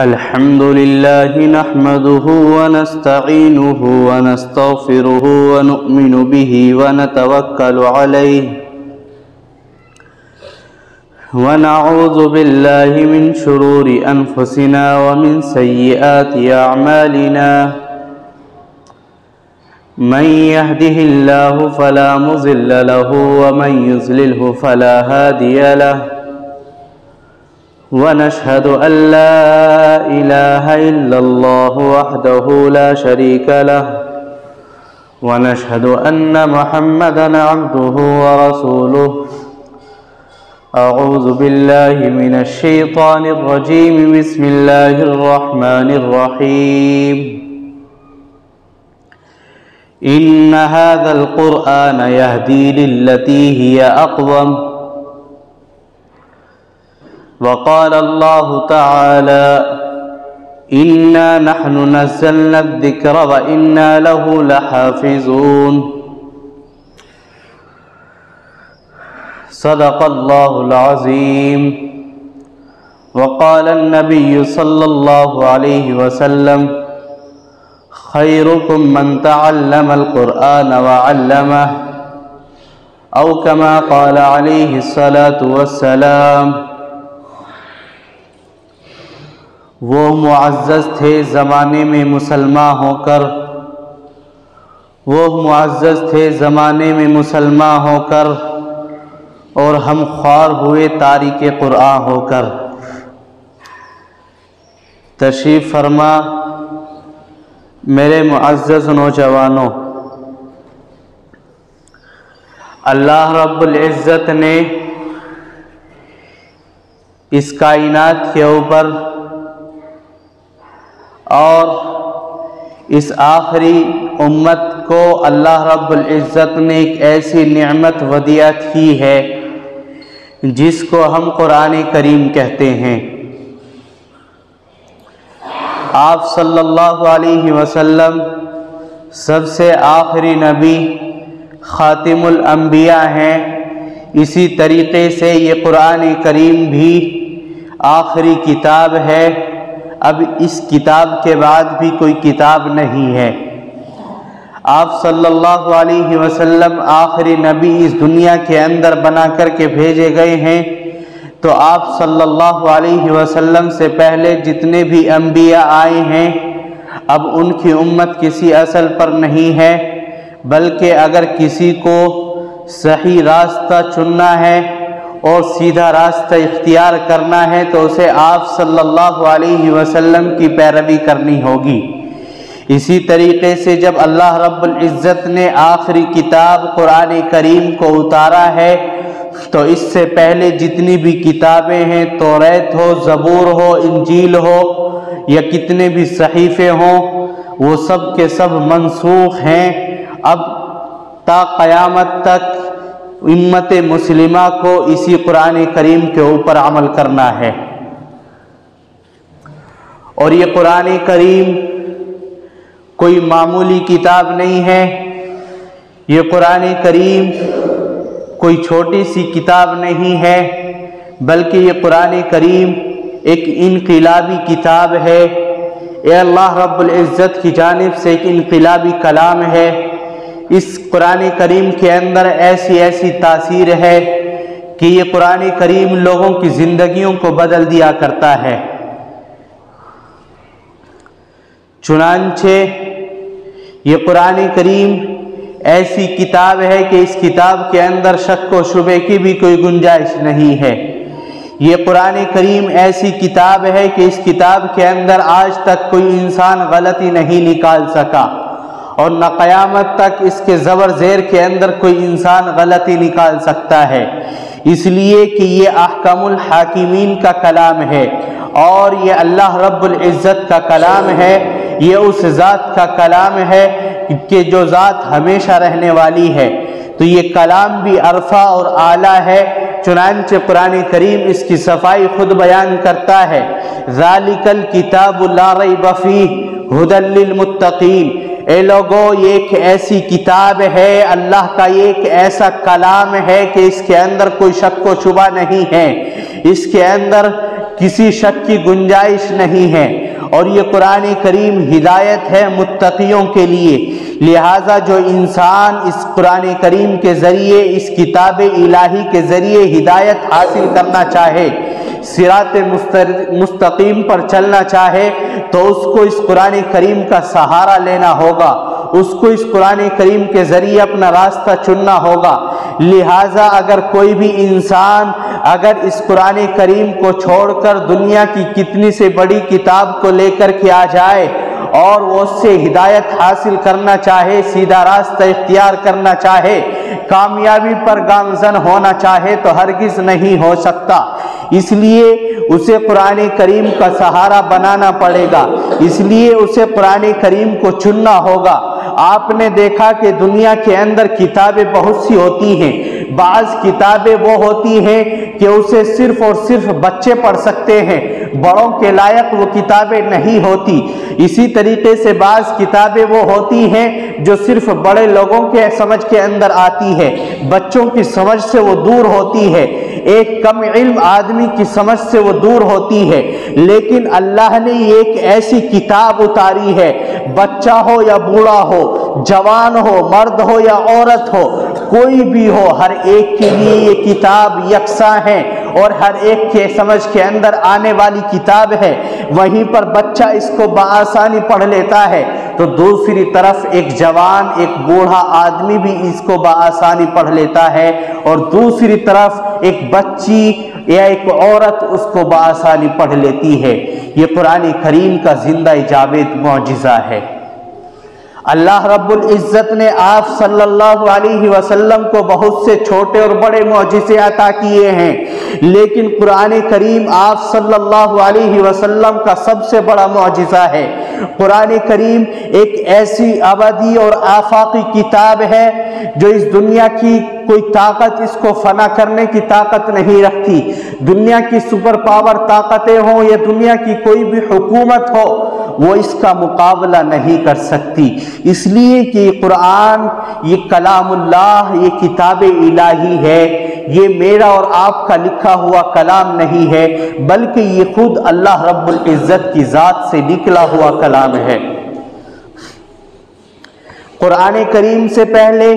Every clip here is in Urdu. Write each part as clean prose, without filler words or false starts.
الحمد لله نحمده ونستعينه ونستغفره ونؤمن به ونتوكل عليه ونعوذ بالله من شرور أنفسنا ومن سيئات أعمالنا من يهده الله فلا مضل له ومن يضلله فلا هادي له ونشهد أن لا إله إلا الله وحده لا شريك له ونشهد أن محمدًا عبده ورسوله أعوذ بالله من الشيطان الرجيم بسم الله الرحمن الرحيم إن هذا القرآن يهدي للتي هي أقوم وقال الله تعالى إنا نحن نزلنا الذكر وإنا له لحافظون صدق الله العظيم وقال النبي صلى الله عليه وسلم خيركم من تعلم القرآن وعلمه أو كما قال عليه الصلاة والسلام وہ معزز تھے زمانے میں مسلمان ہو کر اور ہم خوار ہوئے تارک قرآن ہو کر تشریف فرما میرے معزز نوجوانوں، اللہ رب العزت نے اس کائنات کے اوپر اور اس آخری امت کو اللہ رب العزت نے ایک ایسی نعمت ودیعت کی ہے جس کو ہم قرآن کریم کہتے ہیں۔ آپ صلی اللہ علیہ وسلم سب سے آخری نبی، خاتم الانبیاء ہیں، اسی طریقے سے یہ قرآن کریم بھی آخری کتاب ہے۔ اب اس کتاب کے بعد بھی کوئی کتاب نہیں ہے۔ آپ صلی اللہ علیہ وسلم آخری نبی اس دنیا کے اندر بنا کر کے بھیجے گئے ہیں، تو آپ صلی اللہ علیہ وسلم سے پہلے جتنے بھی انبیاء آئے ہیں اب ان کی امت کسی اصل پر نہیں ہے، بلکہ اگر کسی کو صحیح راستہ چننا ہے اور سیدھا راستہ اختیار کرنا ہے تو اسے آپ صلی اللہ علیہ وسلم کی پیروی کرنی ہوگی۔ اسی طریقے سے جب اللہ رب العزت نے آخری کتاب قرآن کریم کو اتارا ہے تو اس سے پہلے جتنی بھی کتابیں ہیں، توریت ہو، زبور ہو، انجیل ہو یا کتنے بھی صحیفے ہوں، وہ سب کے سب منسوخ ہیں۔ اب تا قیامت تک امت مسلمہ کو اسی قرآن کریم کے اوپر عمل کرنا ہے۔ اور یہ قرآن کریم کوئی معمولی کتاب نہیں ہے، یہ قرآن کریم کوئی چھوٹی سی کتاب نہیں ہے، بلکہ یہ قرآن کریم ایک انقلابی کتاب ہے۔ اے اللہ رب العزت کی جانب سے ایک انقلابی کلام ہے۔ اس قرآن کریم کے اندر ایسی ایسی تاثیر ہے کہ یہ قرآن کریم لوگوں کی زندگیوں کو بدل دیا کرتا ہے۔ چنانچہ یہ قرآن کریم ایسی کتاب ہے کہ اس کتاب کے اندر شک و شبے کی بھی کوئی گنجائش نہیں ہے۔ یہ قرآن کریم ایسی کتاب ہے کہ اس کتاب کے اندر آج تک کوئی انسان غلطی نہیں نکال سکا، اور نہ قیامت تک اس کے زبر زیر کے اندر کوئی انسان غلطی نکال سکتا ہے، اس لیے کہ یہ احکم الحاکمین کا کلام ہے اور یہ اللہ رب العزت کا کلام ہے۔ یہ اس ذات کا کلام ہے کہ جو ذات ہمیشہ رہنے والی ہے، تو یہ کلام بھی عرفہ اور اعلیٰ ہے۔ چنانچہ قرآن کریم اس کی صفائی خود بیان کرتا ہے، ذالک الکتاب لا ریب فیہ ھدی للمتقین۔ اے لوگو، یہ ایک ایسی کتاب ہے، اللہ کا یہ ایک ایسا کلام ہے کہ اس کے اندر کوئی شک و شبہ نہیں ہے، اس کے اندر کسی شک کی گنجائش نہیں ہے، اور یہ قرآن کریم ہدایت ہے متقیوں کے لیے۔ لہٰذا جو انسان اس قرآن کریم کے ذریعے، اس کتاب الہی کے ذریعے ہدایت حاصل کرنا چاہے، صراط مستقیم پر چلنا چاہے، تو اس کو اس قرآن کریم کا سہارا لینا ہوگا، اس کو اس قرآن کریم کے ذریعے اپنا راستہ چننا ہوگا۔ لہٰذا اگر کوئی بھی انسان اگر اس قرآن کریم کو چھوڑ کر دنیا کی کتنی سے بڑی کتاب کو لے کر کے آ جائے اور وہ اس سے ہدایت حاصل کرنا چاہے، سیدھا راستہ اختیار کرنا چاہے، کامیابی پر گامزن ہونا چاہے، تو ہرگز نہیں ہو سکتا۔ اس لیے اسے قرآن کریم کا سہارا بنانا پڑے گا، اس لیے اسے قرآن کریم کو چننا ہوگا۔ آپ نے دیکھا کہ دنیا کے اندر کتابیں بہت سی ہوتی ہیں، بعض کتابیں وہ ہوتی ہیں کہ اسے صرف اور صرف بچے پڑھ سکتے ہیں، بڑوں کے لائق وہ کتابیں نہیں ہوتی۔ اسی طریقے سے بعض کتابیں وہ ہوتی ہیں جو صرف بڑے لوگوں کے سمجھ کے اندر آتی ہے، بچوں کی سمجھ سے وہ دور ہوتی ہے، ایک کم علم آدمی کی سمجھ سے وہ دور ہوتی ہے۔ لیکن اللہ نے ایک ایسی کتاب اتاری ہے، بچہ ہو یا بوڑھا ہو، جوان ہو، مرد ہو یا عورت ہو، کوئی بھی ہو، ہر ایک کے لیے یہ کتاب یکساں ہے اور ہر ایک کے سمجھ کے اندر آنے والی کتاب ہے۔ وہیں پر بچہ اس کو بآسانی پڑھ لیتا ہے، تو دوسری طرف ایک جوان، ایک بوڑھا آدمی بھی اس کو بآسانی پڑھ لیتا ہے، اور دوسری طرف ایک بچی یا ایک عورت اس کو بآسانی پڑھ لیتی ہے۔ یہ قرآن کریم کا زندہ جاوید معجزہ ہے۔ اللہ رب العزت نے آپ صلی اللہ علیہ وسلم کو بہت سے چھوٹے اور بڑے معجزے عطا کیے ہیں، لیکن قرآن کریم آپ صلی اللہ علیہ وسلم کا سب سے بڑا معجزہ ہے۔ قرآن کریم ایک ایسی ابدی اور آفاقی کتاب ہے جو اس دنیا کی کوئی طاقت اس کو فنا کرنے کی طاقت نہیں رکھتی۔ دنیا کی سپر پاور طاقتیں ہوں یا دنیا کی کوئی بھی حکومت ہو، وہ اس کا مقابلہ نہیں کر سکتی، اس لیے کہ یہ قرآن، یہ کلام اللہ، یہ کتاب الہی ہے، یہ میرا اور آپ کا لکھا ہوا کلام نہیں ہے، بلکہ یہ خود اللہ رب العزت کی ذات سے نکلا ہوا کلام ہے۔ قرآن کریم سے پہلے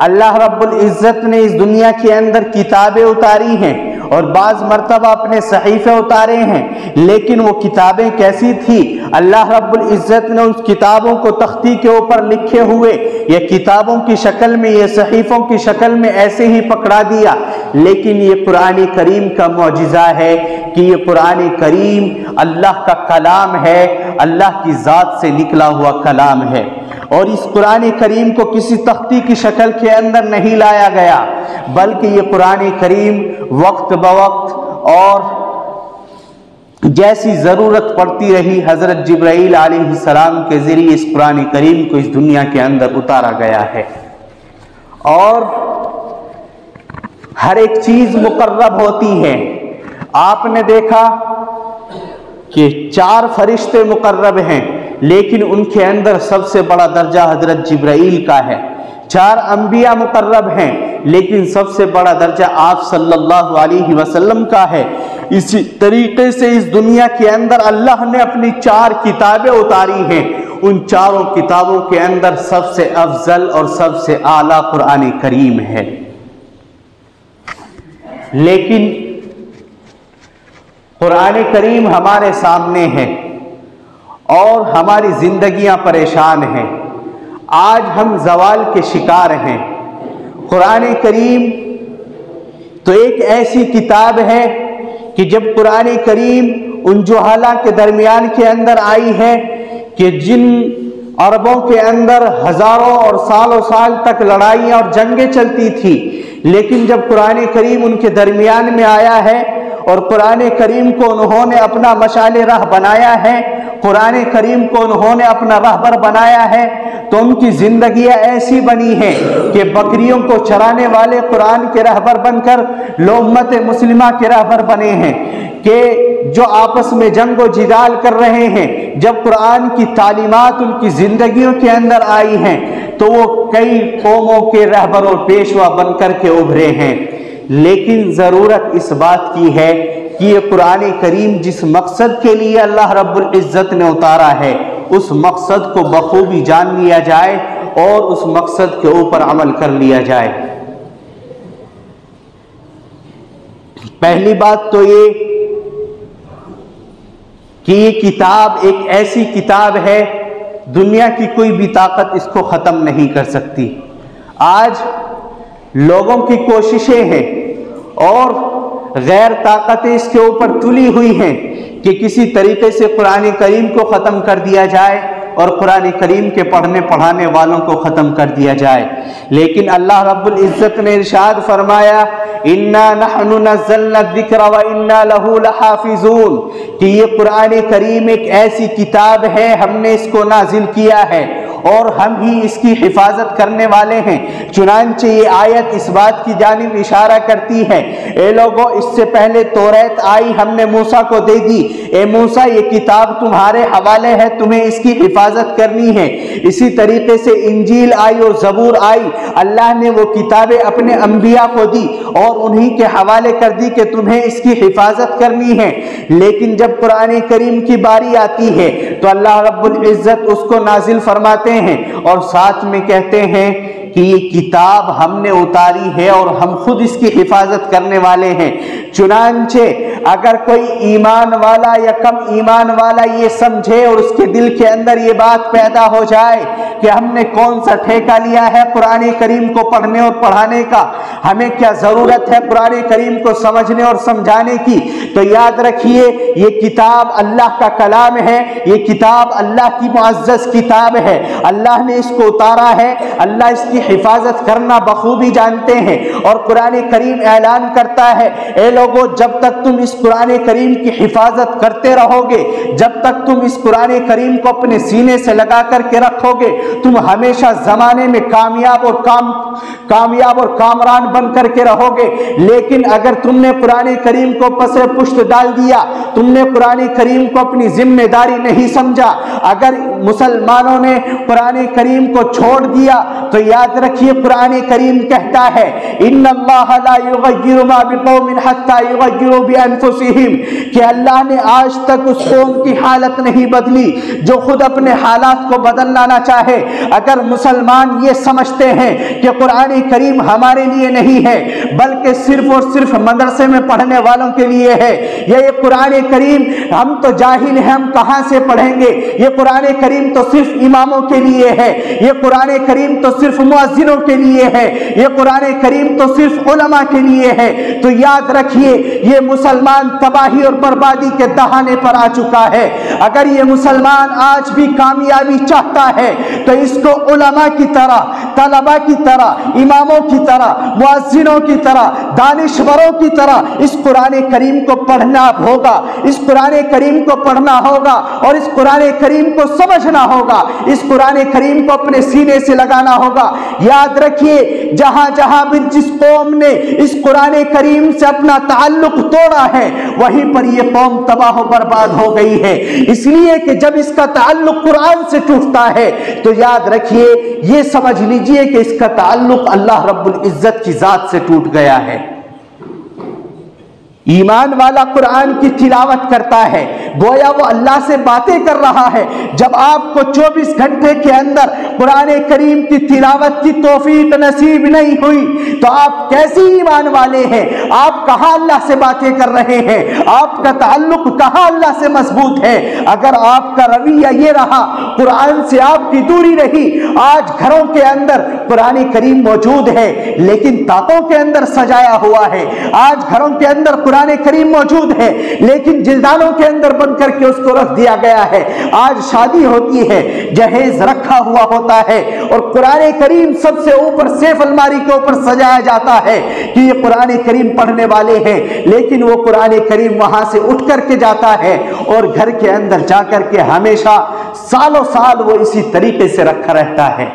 اللہ رب العزت نے اس دنیا کے اندر کتابیں اتاری ہیں اور بعض مرتبہ اپنے صحیفے اتارے ہیں، لیکن وہ کتابیں کیسی تھی؟ اللہ رب العزت نے اس کتابوں کو تختی کے اوپر لکھے ہوئے یا کتابوں کی شکل میں یا صحیفوں کی شکل میں ایسے ہی پکڑا دیا۔ لیکن یہ قرآن کریم کا معجزہ ہے کہ یہ قرآن کریم اللہ کا کلام ہے، اللہ کی ذات سے نکلا ہوا کلام ہے، اور اس قرآن کریم کو کسی تختی کی شکل کے اندر نہیں لایا گیا، بلکہ یہ قرآن کریم وقت بوقت اور جیسی ضرورت پڑتی رہی حضرت جبرائیل علیہ السلام کے ذریعے اس قرآن کریم کو اس دنیا کے اندر اتارا گیا ہے۔ اور ہر ایک چیز مقرب ہوتی ہے۔ آپ نے دیکھا کہ 4 فرشتے مقرب ہیں، لیکن ان کے اندر سب سے بڑا درجہ حضرت جبرائیل کا ہے۔ 4 انبیاء مقرب ہیں، لیکن سب سے بڑا درجہ آپ صلی اللہ علیہ وسلم کا ہے۔ اسی طریقے سے اس دنیا کے اندر اللہ نے اپنی 4 کتابیں اتاری ہیں، ان 4 کتابوں کے اندر سب سے افضل اور سب سے اعلیٰ قرآن کریم ہے۔ لیکن قرآن کریم ہمارے سامنے ہے اور ہماری زندگیاں پریشان ہیں، آج ہم زوال کے شکار ہیں۔ قرآن کریم تو ایک ایسی کتاب ہے کہ جب قرآن کریم ان جہالہ کے درمیان کے اندر آئی ہے کہ جن عربوں کے اندر ہزاروں اور سالوں سال تک لڑائیاں اور جنگیں چلتی تھی، لیکن جب قرآن کریم ان کے درمیان میں آیا ہے اور قرآن کریم کو انہوں نے اپنا مشعل راہ بنایا ہے، قرآن کریم کو انہوں نے اپنا راہبر بنایا ہے، تو ان کی زندگیاں ایسی بنی ہیں کہ بکریوں کو چرانے والے قرآن کے راہبر بن کر لوگ امت مسلمہ کے راہبر بنے ہیں، کہ جو آپس میں جنگ و جدال کر رہے ہیں، جب قرآن کی تعلیمات ان کی زندگیوں کے اندر آئی ہیں تو وہ کئی قوموں کے رہبر اور پیشوا بن کر کے ابھرے ہیں۔ لیکن ضرورت اس بات کی ہے کہ یہ قرآن کریم جس مقصد کے لیے اللہ رب العزت نے اتارا ہے اس مقصد کو بخوبی جان لیا جائے اور اس مقصد کے اوپر عمل کر لیا جائے۔ پہلی بات تو یہ کہ یہ کتاب ایک ایسی کتاب ہے دنیا کی کوئی بھی طاقت اس کو ختم نہیں کر سکتی۔ آج لوگوں کی کوششیں ہیں اور غیر طاقتیں اس کے اوپر تلی ہوئی ہیں کہ کسی طریقے سے قرآن کریم کو ختم کر دیا جائے اور قرآن کریم کے پڑھنے پڑھانے والوں کو ختم کر دیا جائے، لیکن اللہ رب العزت نے ارشاد فرمایا اِنَّا نَحْنُ نَزَّلْنَا الذِّكْرَ وَإِنَّا لَهُ لَحَافِظُونَ کہ یہ قرآن کریم ایک ایسی کتاب ہے، ہم نے اس کو نازل کیا ہے اور ہم ہی اس کی حفاظت کرنے والے ہیں۔ چنانچہ یہ آیت اس بات کی جانب اشارہ کرتی ہے، اے لوگوں اس سے پہلے توریت آئی، ہم نے موسیٰ کو دے دی، اے موسیٰ یہ کتاب تمہارے حوالے ہے، تمہیں اس کی حفاظت کرنی ہے۔ اسی طریقے سے انجیل آئی اور زبور آئی، اللہ نے وہ کتابیں اپنے انبیاء کو دی اور انہی کے حوالے کر دی کہ تمہیں اس کی حفاظت کرنی ہے۔ لیکن جب قرآن کریم کی باری آتی ہے تو اللہ رب العزت اس کو نازل فرماتے ہیں اور ساتھ میں کہتے ہیں کہ یہ کتاب ہم نے اتاری ہے اور ہم خود اس کی حفاظت کرنے والے ہیں۔ چنانچہ اگر کوئی ایمان والا یا کم ایمان والا یہ سمجھے اور اس کے دل کے اندر یہ بات پیدا ہو جائے کہ ہم نے کون سا ٹھیکہ لیا ہے قرآن کریم کو پڑھنے اور پڑھانے کا، ہمیں کیا ضرورت ہے قرآن کریم کو سمجھنے اور سمجھانے کی، تو یاد رکھیے یہ کتاب اللہ کا کلام ہے، یہ کتاب اللہ کی معزز کتاب ہے، اللہ نے اس کو اتارا ہے، اللہ اس کی حفاظت کرنا بخوبی جانتے ہیں۔ اور قرآن کریم اعلان کرتا ہے اے لوگوں جب تک تم اس قرآن کریم کی حفاظت کرتے رہو گے، جب تک تم اس قرآن کریم کو اپنے سینے سے لگا کر کے رکھو گے، تم ہمیشہ زمانے میں کامیاب اور کامران بن کر کے رہو گے۔ لیکن اگر تم نے قرآن کریم کو پس پشت ڈال دیا، تم نے قرآن کریم کو اپنی ذمہ داری نہیں سمجھا، اگر مسلمانوں نے قرآن کریم کو چھوڑ دیا تو یاد رکھیے قرآن کریم کہتا ہے ان اللہ لا یغیر ما بقوم حتی یغیروا بانفسہم کہ اللہ نے آج تک اس قوم کی حالت نہیں بدلی جو خود اپنے حالات کو بدلنا نہ چاہے۔ اگر مسلمان یہ سمجھتے ہیں کہ قرآن کریم ہمارے لیے نہیں ہے بلکہ صرف اور صرف مدرسے میں پڑھنے والوں کے لیے ہے، یہ قرآن کریم ہم تو جاہل ہیں ہم کہاں سے پڑھیں گے، یہ قرآن کریم تو صرف اماموں کے لیے ہے، یہ قرآن کریم تو صرف مؤذنوں کے لیے ہے، یہ قرآن کریم تو صرف علماء کے لیے ہے، تو یاد رکھیے یہ مسلمان تباہی اور بربادی کے دہانے پر آ چکا ہے۔ اگر یہ مسلمان آج بھی کامیابی چاہتا ہے تو اس کو علماء کی طرح، طلباء کی طرح، اماموں کی طرح، مؤذنوں کی طرح، دانشوروں کی طرح اس قرآن کریم کو پڑھنا ہوگا، اس قرآن کریم کو پڑھنا ہوگا اور اس قرآن کریم کو سمجھنا ہوگا، اس قرآن کریم کو اپنے سینے سے لگانا ہوگا۔ یاد رکھیے جہاں جہاں بھی جس قوم نے اس قرآن کریم سے اپنا تعلق توڑا ہے وہیں پر یہ قوم تباہ و برباد ہو گئی ہے، اس لیے کہ جب اس کا تعلق قرآن سے ٹوٹتا ہے تو یاد رکھیے یہ سمجھ لیجئے کہ اس کا تعلق اللہ رب العزت کی ذات سے ٹوٹ گیا ہے۔ ایمان والا قرآن کی تلاوت کرتا ہے گویا وہ اللہ سے باتیں کر رہا ہے۔ جب آپ کو 24 گھنٹے کے اندر قرآن کریم کی تلاوت کی توفیق نصیب نہیں ہوئی تو آپ کیسے ایمان والے ہیں؟ آپ کہاں اللہ سے باتیں کر رہے ہیں؟ آپ کا تعلق کہاں اللہ سے مضبوط ہے؟ اگر آپ کا رویہ یہ رہا، قرآن سے آپ کی دوری رہی، آج گھروں کے اندر قرآن کریم موجود ہے لیکن تاکوں کے اندر سجایا ہوا ہے، آج گھروں کے اندر قرآن کریم موجود ہے لیکن جلدانوں کے اندر بند کر کے اس کو رکھ دیا گیا ہے، آج شادی ہوتی ہے جہیز رکھا ہوا ہوتا ہے اور قرآن کریم سب سے اوپر سیف الماری کے اوپر سجایا جاتا ہے کہ یہ قرآن کریم پڑھنے والے ہیں، لیکن وہ قرآن کریم وہاں سے اٹھ کر کے جاتا ہے اور گھر کے اندر جا کر کے ہمیشہ سالوں سال وہ اسی طریقے سے رکھا رہتا ہے۔